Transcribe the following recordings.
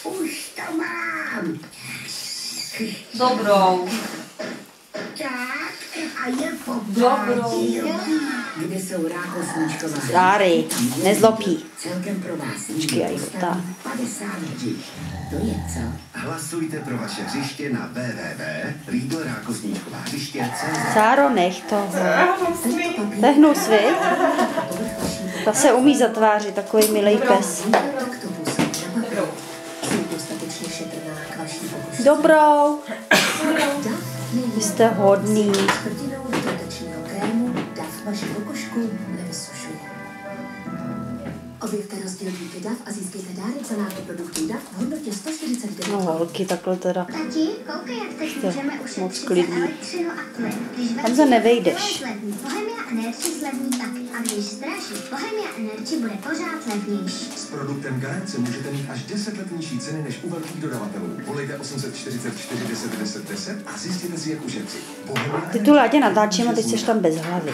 Už to mám. Dobrou. Tak, a je poprádil. Kde jsou rákosníčková? Záry, nezlopí. Celkem pro vás. Počkej, aj tak. 50 hřišť. To je co? Hlasujte pro vaše hřiště na www.riedl-rákosníčková-hřiště.cz. Sáro, nech toho. To je hnus, vy? Ta se umí zatvářit, takový milý pes. Takto působí na papír. Jsem dostatečně šetrná k vaší pokožce. Dobrou. Vy jste hodný. Čtvrtinou dodatečného krému DAF vaši pokožku nevysušuje. Objevte rozdíl díky DAF a získejte dárek za nákup produktů DAF v hodnotě 149. No holky, takhle teda. Tati, koukej, jak teď můžeme ušetřit moc za klidný. elektřinu a plyn. Když Tam se nevejdeš. Zlevní Bohemia Energy zlevní taky. A když zdraží, Bohemia Energy bude pořád levnější. S produktem Garance můžete mít až 10 let nižší ceny než u velkých dodavatelů. Volejte 844 10 10 10 a zjistěte si, jak ušetřit. Ty tu Ládě natáčím a teď jsi tam bez hlavy.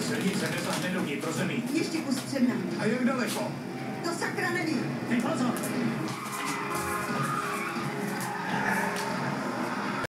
Silnice nesáhne do vnitrozemí. Ještě kus před námi. A jak daleko? To sakra nevím. Ty pozor!